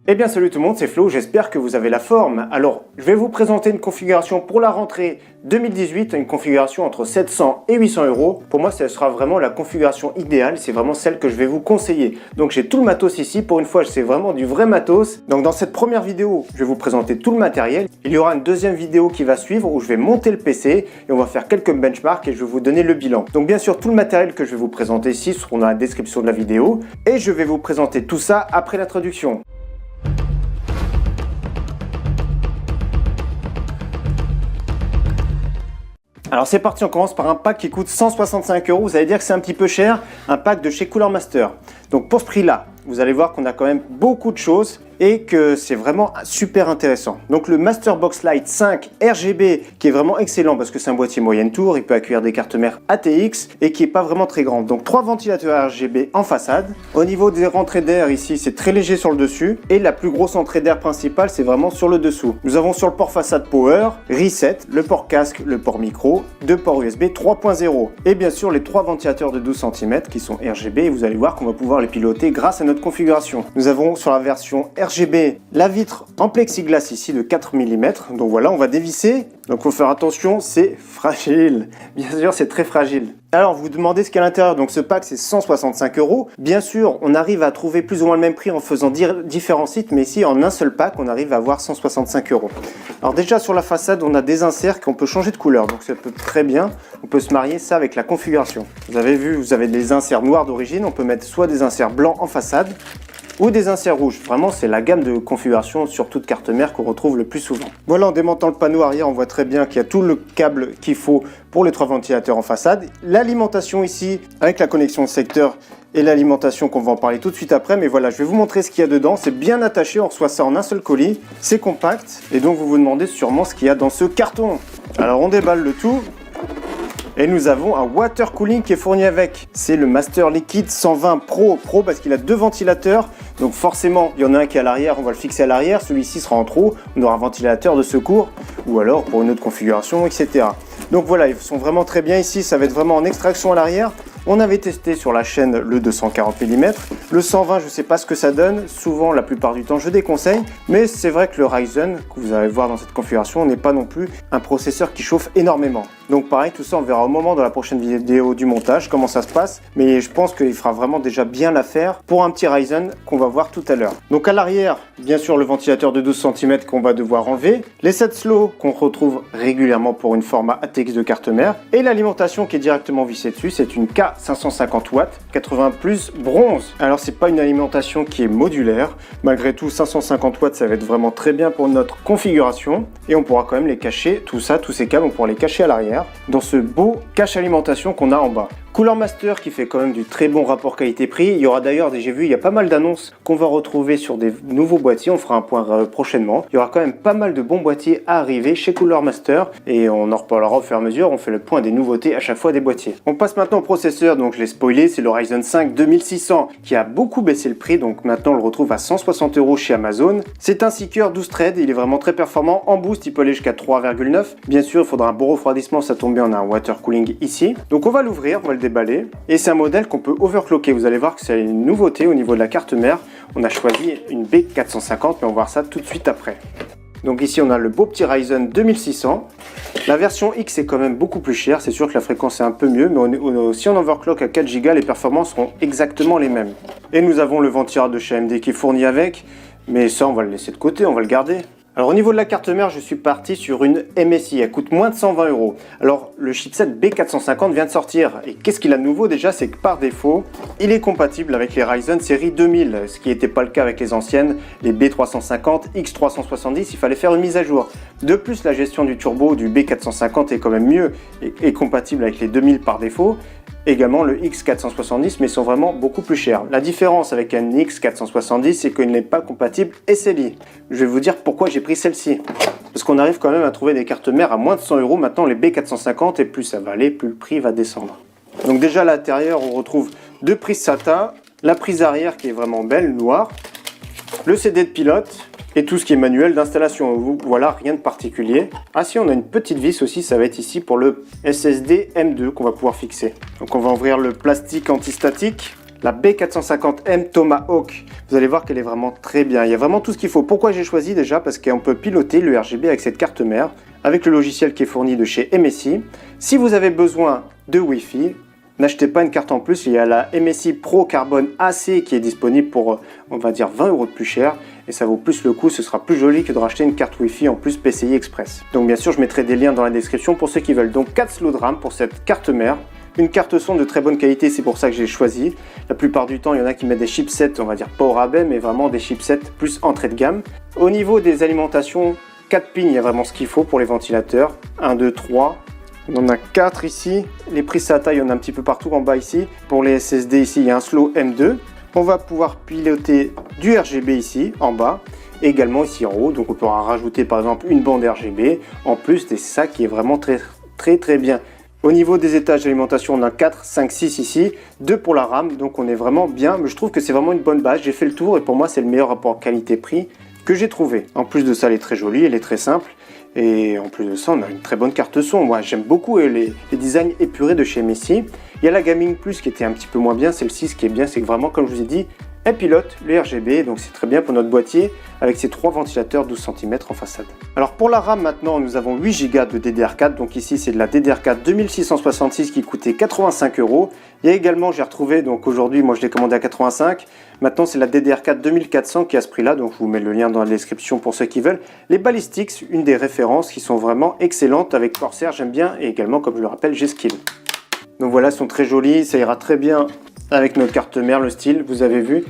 Eh bien salut tout le monde, c'est Flo, j'espère que vous avez la forme. Alors, je vais vous présenter une configuration pour la rentrée 2018, une configuration entre 700 et 800 euros. Pour moi, ce sera vraiment la configuration idéale, c'est vraiment celle que je vais vous conseiller. Donc j'ai tout le matos ici, pour une fois, c'est vraiment du vrai matos. Donc dans cette première vidéo, je vais vous présenter tout le matériel. Il y aura une deuxième vidéo qui va suivre où je vais monter le PC et on va faire quelques benchmarks et je vais vous donner le bilan. Donc bien sûr, tout le matériel que je vais vous présenter ici sera dans la description de la vidéo et je vais vous présenter tout ça après l'introduction. Alors c'est parti, on commence par un pack qui coûte 165 euros. Vous allez dire que c'est un petit peu cher, un pack de chez Cooler Master. Donc pour ce prix-là, vous allez voir qu'on a quand même beaucoup de choses et que c'est vraiment super intéressant. Donc le Master Box Lite 5 RGB qui est vraiment excellent parce que c'est un boîtier moyenne tour, il peut accueillir des cartes mères ATX et qui est pas vraiment très grand. Donc 3 ventilateurs RGB en façade. Au niveau des rentrées d'air ici, c'est très léger sur le dessus et la plus grosse entrée d'air principale, c'est vraiment sur le dessous. Nous avons sur le port façade Power, Reset, le port casque, le port micro, 2 ports USB 3.0 et bien sûr les 3 ventilateurs de 12 cm qui sont RGB et vous allez voir qu'on va pouvoir les piloter grâce à notre configuration. Nous avons sur la version RGB la vitre en plexiglas ici de 4 mm. Donc voilà, on va dévisser. Donc il faut faire attention, c'est fragile. Bien sûr, c'est très fragile. Alors vous vous demandez ce qu'il y a à l'intérieur. Donc ce pack c'est 165 euros. Bien sûr, on arrive à trouver plus ou moins le même prix en faisant différents sites, mais ici en un seul pack, on arrive à avoir 165 euros. Alors déjà sur la façade, on a des inserts qu'on peut changer de couleur. Donc ça peut très bien. On peut se marier ça avec la configuration. Vous avez vu, vous avez des inserts noirs d'origine. On peut mettre soit des inserts blancs en façade ou des inserts rouges. Vraiment, c'est la gamme de configuration sur toute carte mère qu'on retrouve le plus souvent. Voilà, en démontant le panneau arrière, on voit très bien qu'il y a tout le câble qu'il faut pour les 3 ventilateurs en façade. L'alimentation ici, avec la connexion secteur et l'alimentation qu'on va en parler tout de suite après. Mais voilà, je vais vous montrer ce qu'il y a dedans. C'est bien attaché, on reçoit ça en un seul colis. C'est compact. Et donc, vous vous demandez sûrement ce qu'il y a dans ce carton. Alors, on déballe le tout. Et nous avons un water cooling qui est fourni avec. C'est le Master Liquid 120 Pro parce qu'il a 2 ventilateurs. Donc forcément, il y en a un qui est à l'arrière, on va le fixer à l'arrière. Celui-ci sera en trop. On aura un ventilateur de secours ou alors pour une autre configuration, etc. Donc voilà, ils sont vraiment très bien ici. Ça va être vraiment en extraction à l'arrière. On avait testé sur la chaîne le 240 mm. Le 120, je ne sais pas ce que ça donne. Souvent, la plupart du temps, je déconseille. Mais c'est vrai que le Ryzen, que vous allez voir dans cette configuration, n'est pas non plus un processeur qui chauffe énormément. Donc pareil, tout ça, on verra au moment dans la prochaine vidéo du montage comment ça se passe. Mais je pense qu'il fera vraiment déjà bien l'affaire pour un petit Ryzen qu'on va voir tout à l'heure. Donc à l'arrière, bien sûr, le ventilateur de 12 cm qu'on va devoir enlever. Les 7 slows qu'on retrouve régulièrement pour une format ATX de carte mère. Et l'alimentation qui est directement vissée dessus, c'est une K550 watts, 80 plus bronze. Alors c'est pas une alimentation qui est modulaire. Malgré tout, 550 watts, ça va être vraiment très bien pour notre configuration. Et on pourra quand même les cacher, tout ça, tous ces câbles, on pourra les cacher à l'arrière dans ce beau cache alimentation qu'on a en bas. Cooler Master qui fait quand même du très bon rapport qualité-prix. Il y aura d'ailleurs, j'ai vu, il y a pas mal d'annonces qu'on va retrouver sur des nouveaux boîtiers. On fera un point prochainement. Il y aura quand même pas mal de bons boîtiers à arriver chez Cooler Master et on en reparlera au fur et à mesure. On fait le point des nouveautés à chaque fois des boîtiers. On passe maintenant au processeur. Donc je l'ai spoilé, c'est le Ryzen 5 2600 qui a beaucoup baissé le prix. Donc maintenant on le retrouve à 160 euros chez Amazon. C'est un 6 cœurs 12 threads. Il est vraiment très performant. En boost, il peut aller jusqu'à 3,9. Bien sûr, il faudra un bon refroidissement. Ça tombe bien, on a un water cooling ici. Donc on va l'ouvrir, on va le déballer et c'est un modèle qu'on peut overclocker. Vous allez voir que c'est une nouveauté au niveau de la carte mère. On a choisi une B450 mais on va voir ça tout de suite après. Donc ici on a le beau petit Ryzen 2600. La version X est quand même beaucoup plus chère, c'est sûr que la fréquence est un peu mieux, mais si on overclock à 4 Go, les performances seront exactement les mêmes. Et nous avons le ventilateur de chez AMD qui est fourni avec, mais ça on va le laisser de côté, on va le garder. Alors au niveau de la carte mère, je suis parti sur une MSI, elle coûte moins de 120 euros. Alors le chipset B450 vient de sortir et qu'est-ce qu'il a de nouveau déjà, c'est que par défaut, il est compatible avec les Ryzen série 2000, ce qui n'était pas le cas avec les anciennes, les B350, X370, il fallait faire une mise à jour. De plus, la gestion du turbo du B450 est quand même mieux et compatible avec les 2000 par défaut. Également le X470, mais ils sont vraiment beaucoup plus chers. La différence avec un X470, c'est qu'il n'est pas compatible SLI. Je vais vous dire pourquoi j'ai pris celle-ci. Parce qu'on arrive quand même à trouver des cartes mères à moins de 100 euros. Maintenant, les B450, et plus ça va aller, plus le prix va descendre. Donc déjà à l'intérieur, on retrouve 2 prises SATA, la prise arrière qui est vraiment belle, noire, le CD de pilote, et tout ce qui est manuel d'installation. Voilà, rien de particulier. Ah si, on a une petite vis aussi, ça va être ici pour le SSD M2 qu'on va pouvoir fixer. Donc on va ouvrir le plastique antistatique. la B450M Tomahawk. Vous allez voir qu'elle est vraiment très bien. Il y a vraiment tout ce qu'il faut. Pourquoi j'ai choisi déjà? Parce qu'on peut piloter le RGB avec cette carte mère, avec le logiciel qui est fourni de chez MSI. Si vous avez besoin de Wi-Fi, n'achetez pas une carte en plus. Il y a la MSI Pro Carbone AC qui est disponible pour, on va dire, 20 € de plus cher. Et ça vaut plus le coup. Ce sera plus joli que de racheter une carte Wi-Fi en plus PCI Express. Donc bien sûr, je mettrai des liens dans la description pour ceux qui veulent. Donc 4 slots de RAM pour cette carte mère. Une carte son de très bonne qualité, c'est pour ça que j'ai choisi. La plupart du temps, il y en a qui mettent des chipsets, on va dire pas au rabais, mais vraiment des chipsets plus entrée de gamme. Au niveau des alimentations, 4 pins, il y a vraiment ce qu'il faut pour les ventilateurs. 1, 2, 3. On en a 4 ici. Les prises SATA, il y en a un petit peu partout en bas ici. Pour les SSD ici, il y a un slot M2. On va pouvoir piloter du RGB ici en bas. Et également ici en haut. Donc on pourra rajouter par exemple une bande RGB. En plus, c'est ça qui est vraiment très bien. Au niveau des étages d'alimentation, on a 4, 5, 6 ici, 2 pour la RAM, donc on est vraiment bien. Mais je trouve que c'est vraiment une bonne base. J'ai fait le tour et pour moi, c'est le meilleur rapport qualité-prix que j'ai trouvé. En plus de ça, elle est très jolie, elle est très simple. Et en plus de ça, on a une très bonne carte son. Moi, j'aime beaucoup les designs épurés de chez MSI. Il y a la Gaming Plus qui était un petit peu moins bien. Celle-ci, ce qui est bien, c'est que vraiment, comme je vous ai dit, elle pilote le RGB, donc c'est très bien pour notre boîtier avec ces 3 ventilateurs 12 cm en façade. Alors pour la RAM maintenant, nous avons 8 Go de DDR4, donc ici c'est de la DDR4 2666 qui coûtait 85 €. Il y a également, j'ai retrouvé, donc aujourd'hui moi je l'ai commandé à 85, maintenant c'est la DDR4 2400 qui est à ce prix là, donc je vous mets le lien dans la description pour ceux qui veulent. Les Ballistics, une des références qui sont vraiment excellentes avec Corsair, j'aime bien, et également comme je le rappelle, G-Skill. Donc voilà, elles sont très jolies, ça ira très bien avec notre carte mère, le style, vous avez vu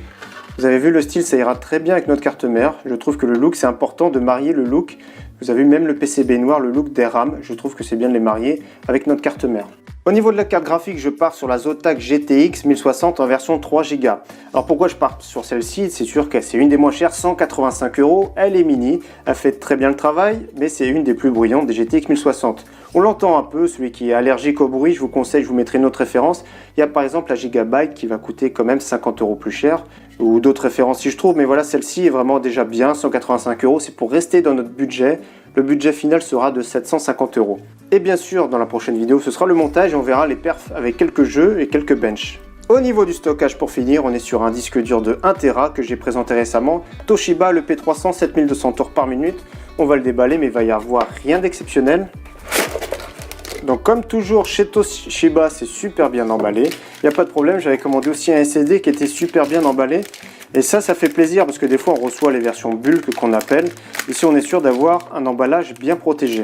le style, ça ira très bien avec notre carte mère. Je trouve que le look, c'est important de marier le look. Vous avez vu même le PCB noir, le look des RAM. Je trouve que c'est bien de les marier avec notre carte mère. Au niveau de la carte graphique, je pars sur la Zotac GTX 1060 en version 3 Go. Alors pourquoi je pars sur celle-ci? C'est sûr que c'est une des moins chères, 185 €. Elle est mini, elle fait très bien le travail, mais c'est une des plus bruyantes des GTX 1060. On l'entend un peu, celui qui est allergique au bruit, je vous conseille, je vous mettrai une autre référence. Il y a par exemple la Gigabyte qui va coûter quand même 50 € plus cher, ou d'autres références si je trouve, mais voilà, celle-ci est vraiment déjà bien, 185 €, c'est pour rester dans notre budget. Le budget final sera de 750 €. Et bien sûr, dans la prochaine vidéo, ce sera le montage et on verra les perfs avec quelques jeux et quelques benches. Au niveau du stockage, pour finir, on est sur un disque dur de 1 Tera que j'ai présenté récemment. Toshiba, le P300, 7200 tours par minute. On va le déballer, mais il va y avoir rien d'exceptionnel. Donc comme toujours chez Toshiba, c'est super bien emballé. Il n'y a pas de problème, j'avais commandé aussi un SSD qui était super bien emballé. Et ça fait plaisir parce que des fois on reçoit les versions bulk qu'on appelle. Ici on est sûr d'avoir un emballage bien protégé.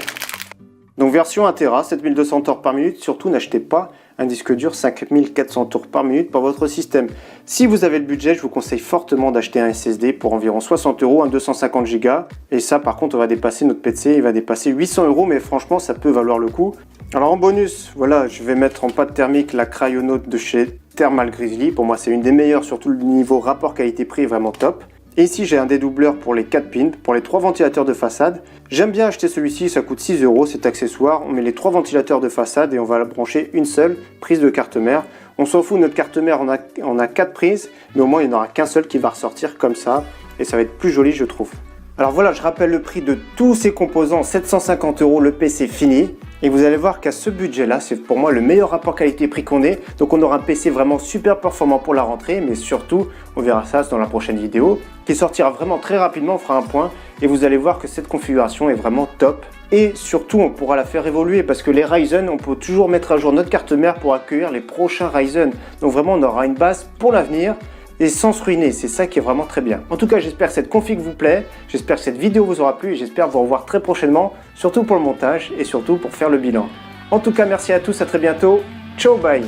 Donc version 1 Tera, 7200 tours par minute. Surtout n'achetez pas un disque dur 5400 tours par minute pour votre système. Si vous avez le budget, je vous conseille fortement d'acheter un SSD pour environ 60 €, un 250 Go. Et ça par contre on va dépasser notre PC, il va dépasser 800 €, mais franchement ça peut valoir le coup. Alors en bonus, voilà, je vais mettre en pâte thermique la Cryonaut de chez Thermal Grizzly. Pour moi c'est une des meilleures, surtout le niveau rapport qualité-prix est vraiment top. Et ici j'ai un dédoubleur pour les 4 pins, pour les 3 ventilateurs de façade. J'aime bien acheter celui-ci, ça coûte 6 €, cet accessoire. On met les 3 ventilateurs de façade et on va la brancher une seule prise de carte mère. On s'en fout, notre carte mère on a 4 prises, mais au moins il n'y en aura qu'un seul qui va ressortir comme ça. Et ça va être plus joli je trouve. Alors voilà, je rappelle le prix de tous ces composants, 750 €, le PC fini. Et vous allez voir qu'à ce budget-là, c'est pour moi le meilleur rapport qualité-prix qu'on ait. Donc on aura un PC vraiment super performant pour la rentrée, mais surtout, on verra ça dans la prochaine vidéo, qui sortira vraiment très rapidement, on fera un point. Et vous allez voir que cette configuration est vraiment top. Et surtout, on pourra la faire évoluer parce que les Ryzen, on peut toujours mettre à jour notre carte mère pour accueillir les prochains Ryzen. Donc vraiment, on aura une base pour l'avenir. Et sans se ruiner, c'est ça qui est vraiment très bien. En tout cas, j'espère que cette config vous plaît, j'espère que cette vidéo vous aura plu et j'espère vous revoir très prochainement, surtout pour le montage et surtout pour faire le bilan. En tout cas, merci à tous, à très bientôt. Ciao, bye!